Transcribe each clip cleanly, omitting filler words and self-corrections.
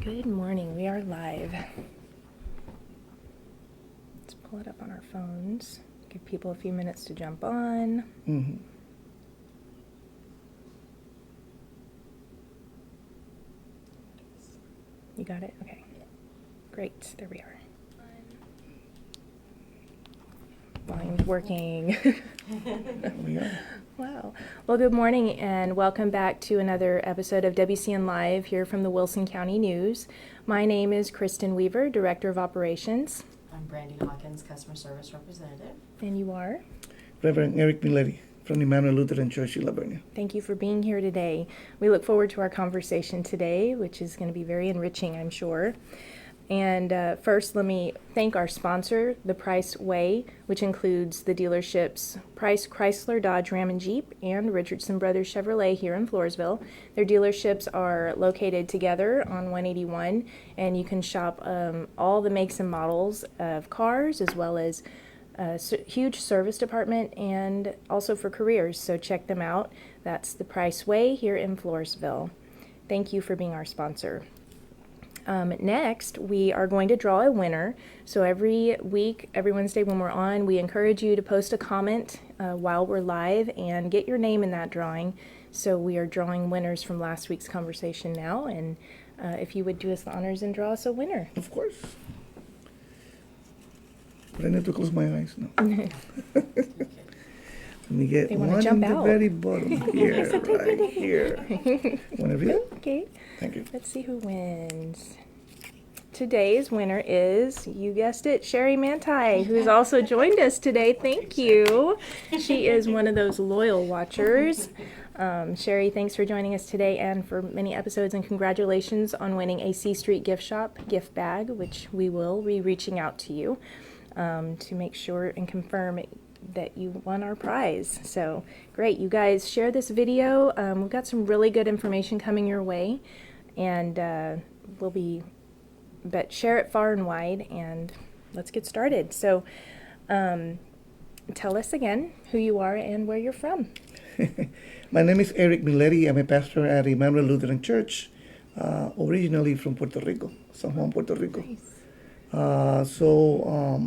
Good morning. We are live. Let's pull it up on our phones. Give people a few minutes to jump on. Mm-hmm. You got it? Okay. Great. There we are. Volume's working. There we are. Wow. Well, good morning and welcome back to another episode of WCN Live here from the Wilson County News. My name is Kristen Weaver, Director of Operations. I'm Brandy Hawkins, Customer Service Representative. And you are? Reverend Eric Miletti from the Immanuel Lutheran Church in Vernia. Thank you for being here today. We look forward to our conversation today, which is going to be very enriching, I'm sure. And first, let me thank our sponsor, The Price Way, which includes the dealerships Price Chrysler, Dodge, Ram, and Jeep, and Richardson Brothers Chevrolet here in Floresville. Their dealerships are located together on 181, and you can shop all the makes and models of cars, as well as a huge service department, and also for careers. So check them out. That's The Price Way here in Floresville. Thank you for being our sponsor. Next, we are going to draw a winner. So every week, every Wednesday when we're on, we encourage you to post a comment while we're live and get your name in that drawing. So we are drawing winners from last week's conversation now. And if you would do us the honors and draw us a winner. Of course. But I need to close my eyes now. Let me get They wanna one jump in the out. very bottom here, right here. Whenever you. Okay. Thank you. Let's see who wins. Today's winner is, you guessed it, Sherry Manti, who's also joined us today. Thank you. She is one of those loyal watchers. Sherry, thanks for joining us today and for many episodes, and congratulations on winning a C Street Gift Shop gift bag, which we will be reaching out to you to make sure and confirm that you won our prize. So great. You guys share this video. We've got some really good information coming your way, and but share it far and wide, and let's get started. So tell us again who you are and where you're from. My name is Eric Miletti. I'm a pastor at Immanuel Lutheran Church, originally from Puerto Rico, San Juan, Puerto Rico. Nice. So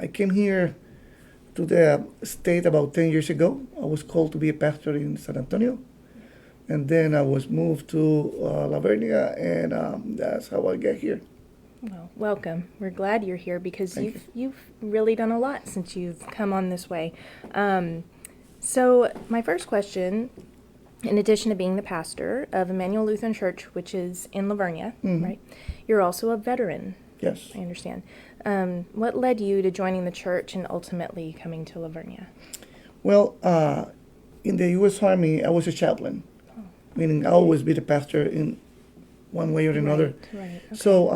I came here to the state about 10 years ago. I was called to be a pastor in San Antonio. And then I was moved to La Vernia, and that's how I got here. Well, welcome. We're glad you're here because Thank you've really done a lot since you've come on this way. So my first question, in addition to being the pastor of Immanuel Lutheran Church, which is in La Vernia, right? You're also a veteran. Yes. I understand. What led you to joining the church and ultimately coming to La Vernia? Well, in the U.S. Army, I was a chaplain, meaning I always be the pastor in one way or another. Right. Okay. So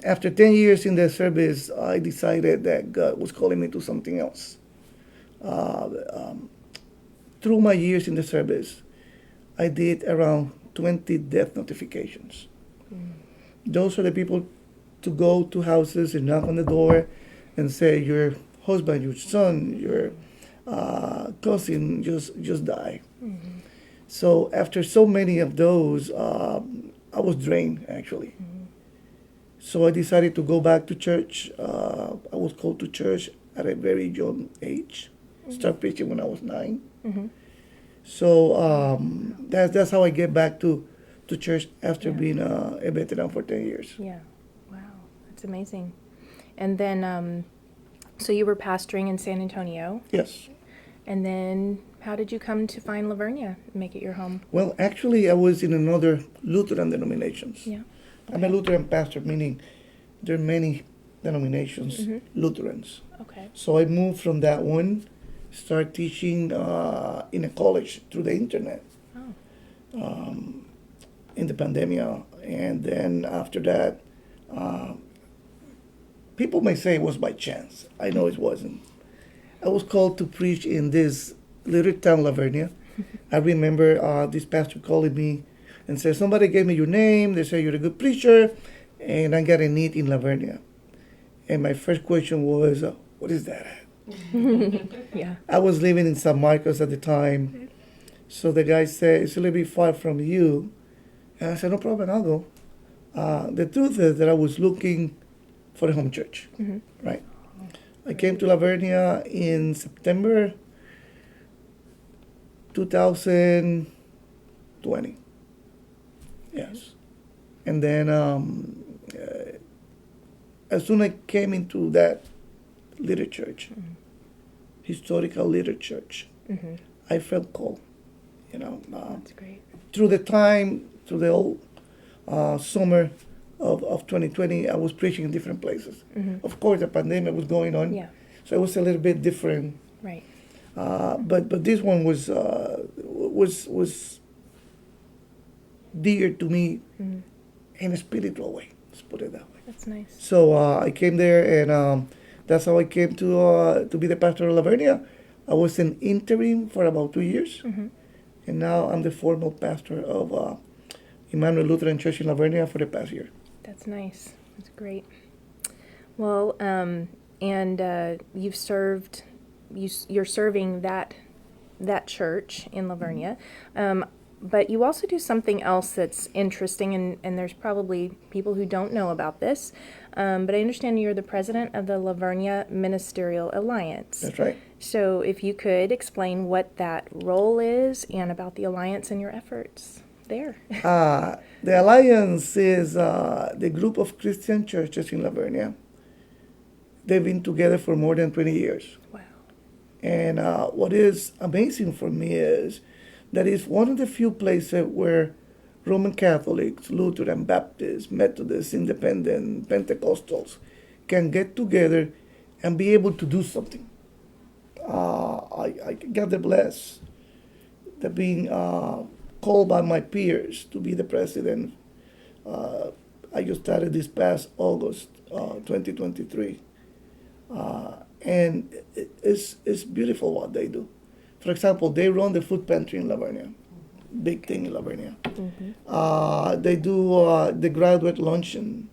after 10 years in the service, I decided that God was calling me to something else. Through my years in the service, I did around 20 death notifications. Those are the people to go to houses and knock on the door and say your husband, your son, your cousin just died. Mm-hmm. So after so many of those, I was drained, actually. Mm-hmm. So I decided to go back to church. I was called to church at a very young age. Start preaching when I was 9. Mm-hmm. So that's how I get back to church after Yeah. being a veteran for 10 years. Yeah. Wow. That's amazing. And then, so you were pastoring in San Antonio, Yes. and then how did you come to find La Vernia and make it your home? Well, actually, I was in another Lutheran denominations. Yeah. I'm a Lutheran pastor, meaning there are many denominations, Mhm. Lutherans. Okay. So I moved from that one, started teaching in a college through the internet Oh. in the pandemic. And then after that, people may say it was by chance. I know it wasn't. I was called to preach in this little town, La Vernia. I remember this pastor calling me and said, somebody gave me your name. They say you're a good preacher, and I got a need in La Vernia. And my first question was, what is that? Yeah. I was living in San Marcos at the time. So the guy said, it's a little bit far from you. And I said, no problem, I'll go. The truth is that I was looking for a home church, right? I came to Vernia in September 2020. Yes. And then as soon as I came into that little church, historical little church, I felt called, you know. That's great. Through the whole summer of 2020, I was preaching in different places. Of course, the pandemic was going on, Yeah. so it was a little bit different. Right. But this one was dear to me in a spiritual way. Let's put it that way. That's nice. So I came there, and that's how I came to be the pastor of Vernia. I was an interim for about 2 years, and now I'm the formal pastor of Immanuel Lutheran Church in Vernia for the past year. That's nice. That's great. Well, you've served. You're serving that church in Vernia. But you also do something else that's interesting, and there's probably people who don't know about this. But I understand you're the president of the Vernia Ministerial Alliance. That's right. So if you could explain what that role is and about the Alliance and your efforts there. The Alliance is the group of Christian churches in Vernia. They've been together for more than 20 years. Wow. And what is amazing for me is that it's one of the few places where Roman Catholics, Lutheran, Baptists, Methodists, Independent, Pentecostals can get together and be able to do something. I got the bless that being called by my peers to be the president. I just started this past August 2023. And it's beautiful what they do. For example, they run the food pantry in Vernia, big thing in Vernia. They do the graduate luncheon.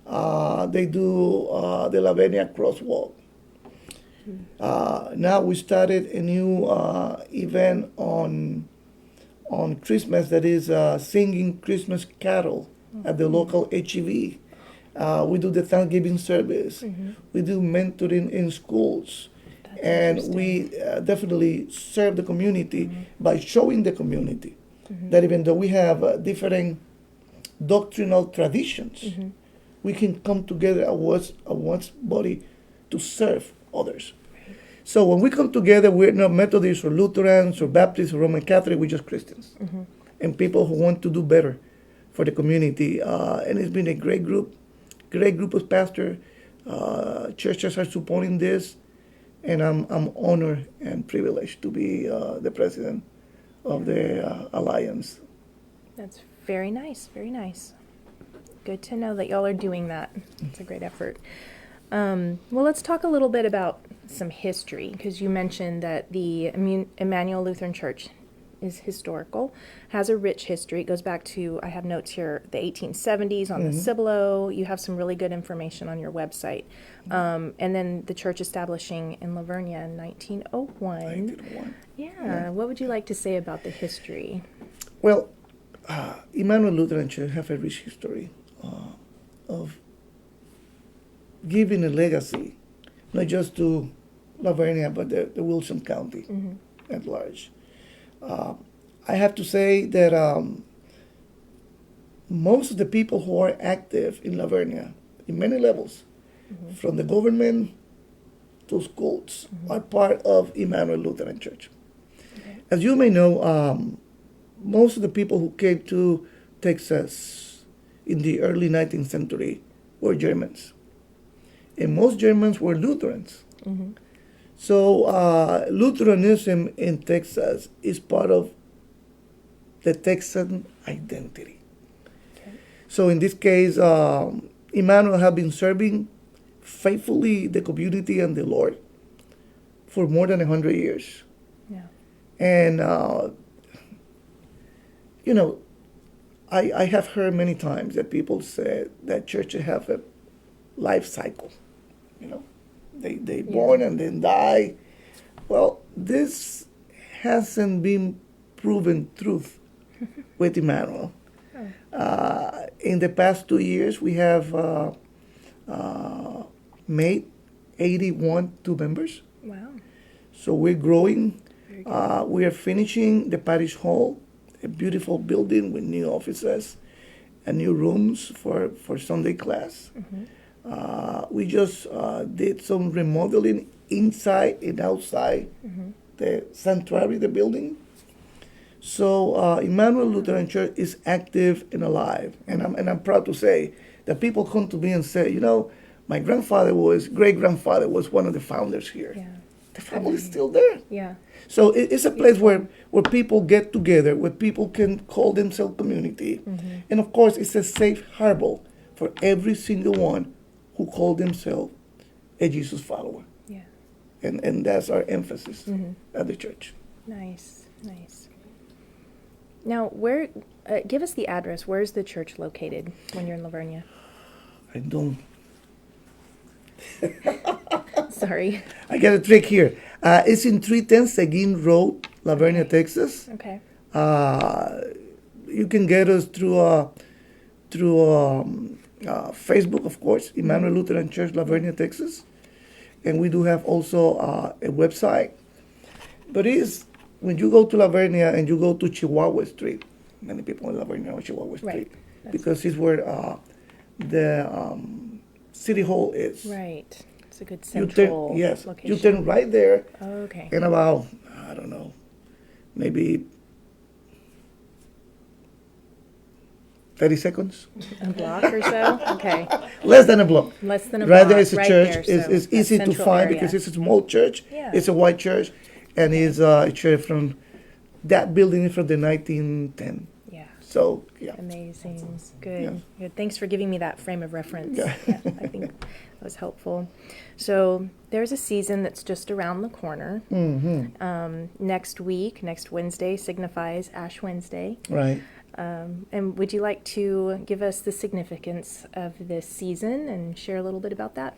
They do the Vernia crosswalk. Now we started a new event on Christmas that is singing Christmas carol at the local HEV. We do the Thanksgiving service. We do mentoring in schools. And we definitely serve the community by showing the community that even though we have different doctrinal traditions, we can come together as one body to serve others. So when we come together, we're not Methodists or Lutherans or Baptists or Roman Catholic, we're just Christians. And people who want to do better for the community. And it's been a great group of pastors. Churches are supporting this. And I'm honored and privileged to be the president of the Alliance. That's very nice, very nice. Good to know that y'all are doing that. It's a great effort. Well, let's talk a little bit about some history, because you mentioned that the Immanuel Lutheran Church is historical, has a rich history. It goes back to, I have notes here, the 1870s on the Cibolo. You have some really good information on your website. And then the church establishing in Vernia in 1901. 1901. Yeah. What would you like to say about the history? Well, Immanuel Lutheran Church have a rich history of giving a legacy, not just to Vernia, but the Wilson County at large. I have to say that most of the people who are active in Vernia, in many levels, from the government to schools, are part of Immanuel Lutheran Church. Okay. As you may know, most of the people who came to Texas in the early 19th century were Germans. And most Germans were Lutherans. So Lutheranism in Texas is part of the Texan identity. Okay. So in this case, Immanuel has been serving faithfully the community and the Lord for more than 100 years. Yeah. And, I have heard many times that people say that churches have a life cycle, They born and then die. Well, this hasn't been proven truth with Immanuel. In the past 2 years, we have made 81 new members. Wow. So we're growing. Very good. We are finishing the parish hall, a beautiful building with new offices and new rooms for Sunday class. We just did some remodeling inside and outside the sanctuary, the building. So Immanuel Lutheran Church is active and alive, and I'm proud to say that people come to me and say, my great grandfather was one of the founders here. Yeah. The family is still there. Yeah. So it's a place where people get together, where people can call themselves community. And of course, it's a safe harbor for every single one who call themselves a Jesus follower. Yeah. And that's our emphasis at the church. Nice. Now, give us the address. Where's the church located when you're in Vernia? I don't. Sorry. I got a trick here. It's in 310 Seguin Road, Vernia, Texas. Okay. You can get us through Facebook, of course, Immanuel Lutheran Church, Vernia, Texas. And we do have also a website. But when you go to Vernia and you go to Chihuahua Street, many people in Vernia know Chihuahua Street. Right. Because it's where the City Hall is. Right. It's a good You central turn, location. you turn right there. Okay. In about, I don't know, maybe 30 seconds. A block or so? Okay. Less than a block. Less than a Right block. there is a right church. there, so It's that easy to central find area. because it's a small church. Yeah. It's a white church. And it's a church from, that building is from the 1910. Yeah. So, yeah. Amazing. Good. Yeah. Good. Thanks for giving me that frame of reference. Yeah. I think that was helpful. So there's a season that's just around the corner. Next week, next Wednesday, signifies Ash Wednesday. Right. And would you like to give us the significance of this season and share a little bit about that?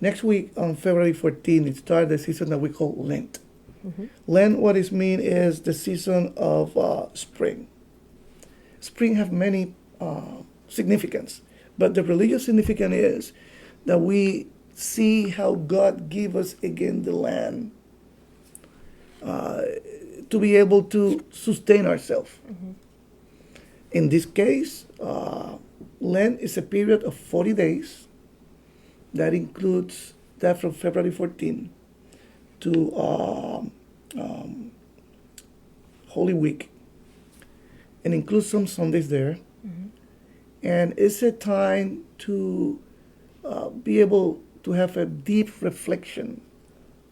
Next week, on February 14th, it starts the season that we call Lent. Lent, what it means is the season of spring. Spring have many significance, but the religious significance is that we see how God give us again the land to be able to sustain ourselves. In this case, Lent is a period of 40 days that includes that from February 14 to Holy Week, and includes some Sundays there. And it's a time to be able to have a deep reflection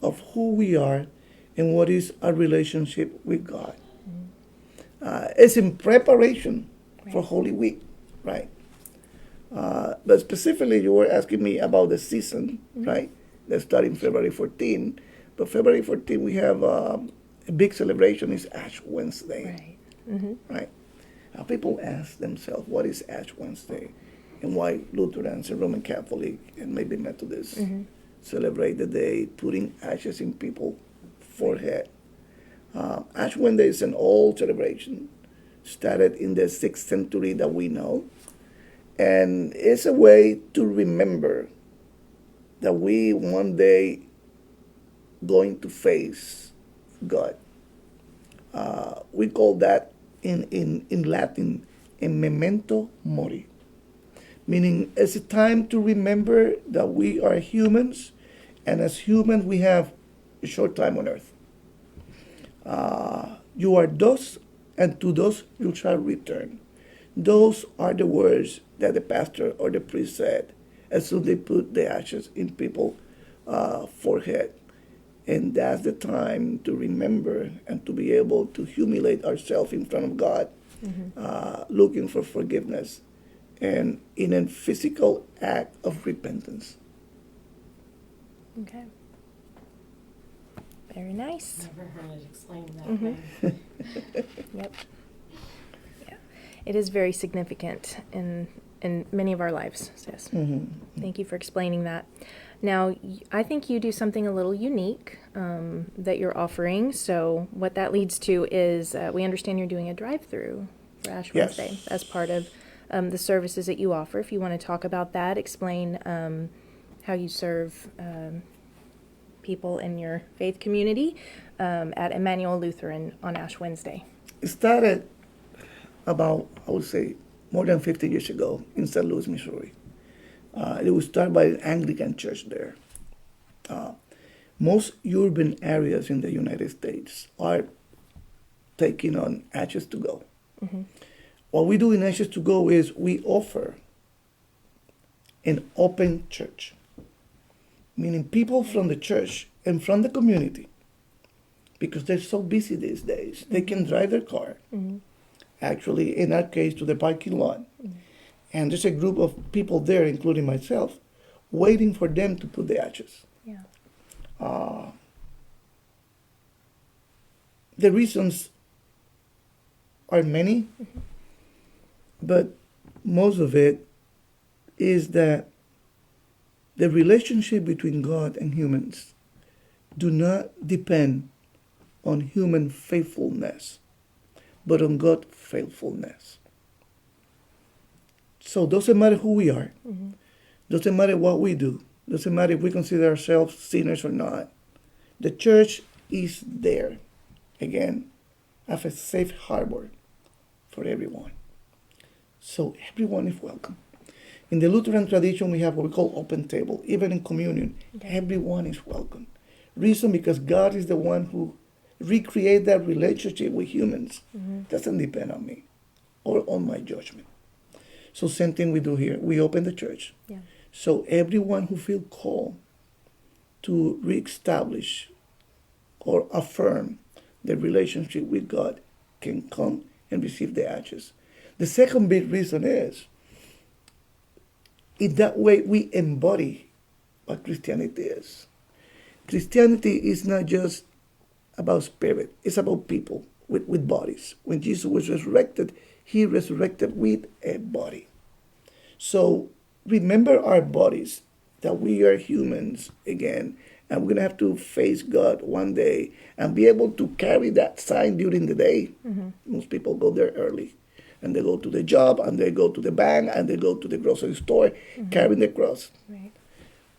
of who we are and what is our relationship with God. It's in preparation for Holy Week, right? But specifically, you were asking me about the season, right? That's starting February 14. But February 14, we have a big celebration. It's Ash Wednesday, right? People ask themselves, what is Ash Wednesday? And why Lutherans and Roman Catholic and maybe Methodists celebrate the day putting ashes in people's forehead. Ash Wednesday is an old celebration, started in the 6th century that we know. And it's a way to remember that we one day going to face God. We call that in Latin a memento mori, meaning it's a time to remember that we are humans, and as humans we have a short time on earth. You are dust, and to dust you shall return. Those are the words that the pastor or the priest said as soon as they put the ashes in people's forehead. And that's the time to remember and to be able to humiliate ourselves in front of God, looking for forgiveness, and in a physical act of repentance. Okay. Very nice. Never heard it explained that way. Yep. Yeah. It is very significant in many of our lives, sis. Thank you for explaining that. Now, I think you do something a little unique that you're offering. So what that leads to is we understand you're doing a drive-through for Ash Yes. Wednesday as part of the services that you offer. If you want to talk about that, explain how you serve people in your faith community at Immanuel Lutheran on Ash Wednesday. It started about, I would say, more than 50 years ago in St. Louis, Missouri. It was started by an Anglican church there. Most urban areas in the United States are taking on Ashes to Go. Mm-hmm. What we do in Ashes to Go is we offer an open church, meaning people from the church and from the community, because they're so busy these days, they can drive their car, Mm-hmm. actually, in our case, to the parking lot. Mm-hmm. And there's a group of people there, including myself, waiting for them to put the ashes. Yeah. The reasons are many, Mm-hmm. but most of it is that the relationship between God and humans do not depend on human faithfulness, but on God's faithfulness. So it doesn't matter who we are, Mm-hmm. doesn't matter what we do, doesn't matter if we consider ourselves sinners or not. The church is there, again, as a safe harbor for everyone. So everyone is welcome. In the Lutheran tradition, we have what we call open table. Even in communion, everyone is welcome. Reason because God is the one who recreated that relationship with humans. Mm-hmm. Doesn't depend on me or on my judgment. So same thing we do here. We open the church. Yeah. So everyone who feels called to reestablish or affirm the relationship with God can come and receive the ashes. The second big reason is, in that way we embody what Christianity is. Christianity is not just about spirit, it's about people with bodies. When Jesus was resurrected, he resurrected with a body. So remember our bodies, that we are humans again, and we're going to have to face God one day and be able to carry that sign during the day. Mm-hmm. Most people go there early, and they go to the job, and they go to the bank, and they go to the grocery store, mm-hmm. carrying the cross. Right.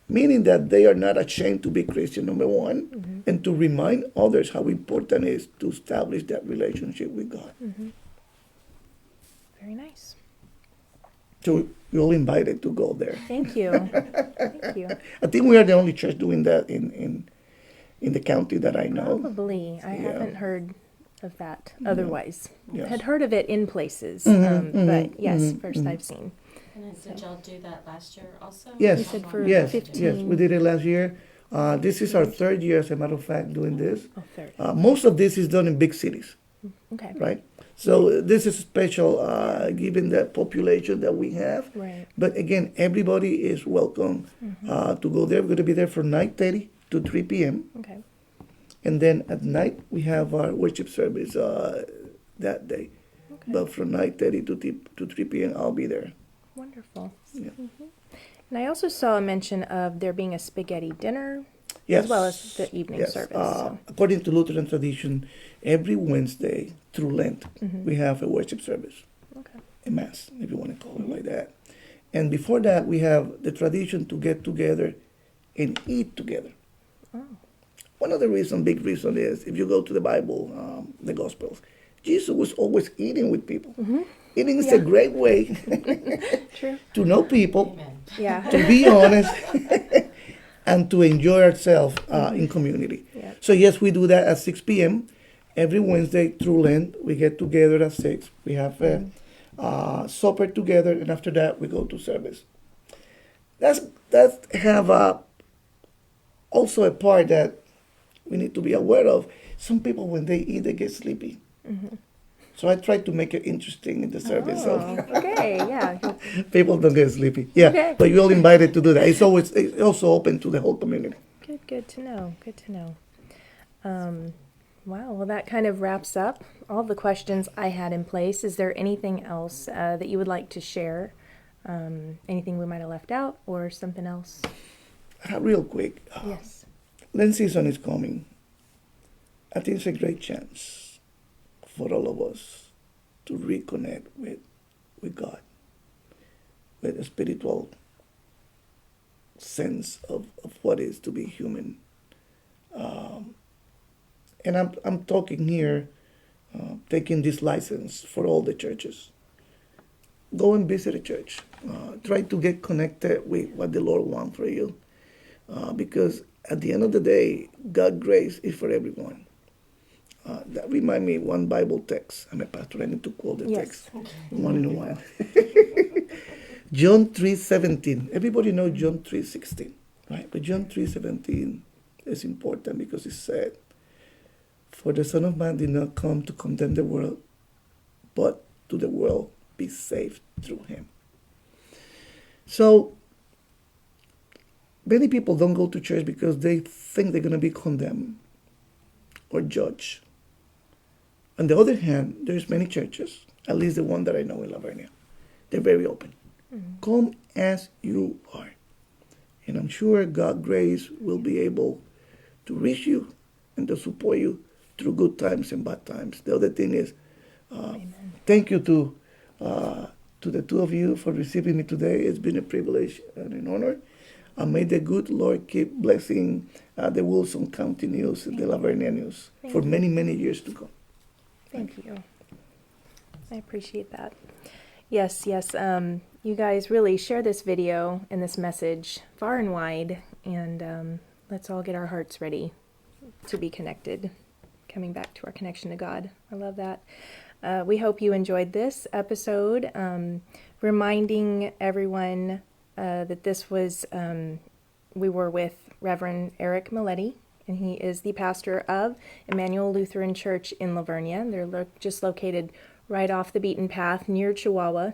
Meaning that they are not ashamed to be Christian, number one, Mm-hmm. and to remind others how important it is to establish that relationship with God. Mm-hmm. Very nice. So you're all invited to go there. Thank you. Thank you. I think we are the only church doing that in the county that I know. Probably. I Yeah. haven't heard of that otherwise. Yes. Had heard of it in places, Mhm, but yes, mhm, first mhm. I've seen. And then did y'all do that last year also? Yes, You said for yes, 15. yes. We did it last year. This is our third year, as a matter of fact, doing this. Oh, third. Most of this is done in big cities, Okay. right? So this is special given the population that we have. Right. But again, everybody is welcome to go there. We're going to be there from 9:30 to 3 p.m. Okay. And then at night, we have our worship service that day. Okay. But from 9:30 to 3 p.m., I'll be there. Wonderful. Yeah. And I also saw a mention of there being a spaghetti dinner Yes. as well as the evening Yes. service. So. According to Lutheran tradition, every Wednesday through Lent, we have a worship service, Okay. a mass, if you want to call it like that. And before that, we have the tradition to get together and eat together. Oh. One of the big reason is, if you go to the Bible, the Gospels, Jesus was always eating with people. Mm-hmm. Eating is Yeah. a great way True. to know people, Amen. Yeah. to be honest, and to enjoy ourselves in community. Yeah. So yes, we do that at 6 p.m. every Wednesday through Lent. We get together at 6. We have supper together, and after that we go to service. That's have also a part that we need to be aware of. Some people, when they eat, they get sleepy. Mm-hmm. So I try to make it interesting in the service. So Oh, okay. Yeah. people don't get sleepy. Yeah, Okay. but you're all invited to do that. It's also open to the whole community. Good to know. Good to know. Wow. Well, that kind of wraps up all the questions I had in place. Is there anything else that you would like to share? Anything we might have left out or something else? Real quick, Yes. Lent season is coming. I think it's a great chance for all of us to reconnect with God. with a spiritual sense of what it is to be human. And I'm talking here, taking this license for all the churches. Go and visit a church. Try to get connected with what the Lord wants for you. Because at the end of the day, God's grace is for everyone. That reminds me of one Bible text. I'm a pastor, I need to quote the text one in a while. John 3:17. Everybody knows John 3:16, right? But John 3:17 is important because it said, "For the Son of Man did not come to condemn the world, but to the world be saved through him." So many people don't go to church because they think they're going to be condemned or judged. On the other hand, there's many churches, at least the one that I know in Vernia. They're very open. Mm-hmm. Come as you are. And I'm sure God's grace will be able to reach you and to support you through good times and bad times. The other thing is, thank you to the two of you for receiving me today. It's been a privilege and an honor. May the good Lord keep blessing the Wilson County News and the La Vernia News for many, many years to come. Thank you. I appreciate that. Yes. You guys really share this video and this message far and wide, and let's all get our hearts ready to be connected, coming back to our connection to God. I love that. We hope you enjoyed this episode, reminding everyone that this was, we were with Reverend Eric Miletti, and he is the pastor of Immanuel Lutheran Church in La Vernia. They're just located right off the beaten path near Chihuahua,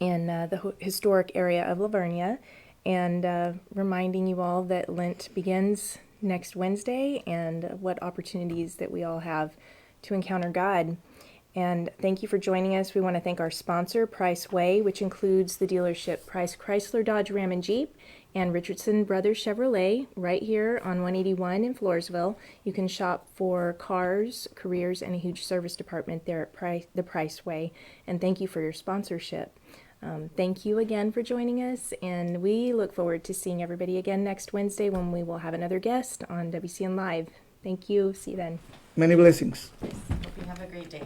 in the historic area of La Vernia, and reminding you all that Lent begins next Wednesday and what opportunities that we all have to encounter God. And thank you for joining us. We want to thank our sponsor, Price Way, which includes the dealership Price Chrysler, Dodge, Ram, and Jeep, and Richardson Brothers Chevrolet, right here on 181 in Floresville. You can shop for cars, careers, and a huge service department there at the Price Way. And thank you for your sponsorship. Thank you again for joining us, and we look forward to seeing everybody again next Wednesday when we will have another guest on WCN Live. Thank you. See you then. Many blessings. Hope you have a great day.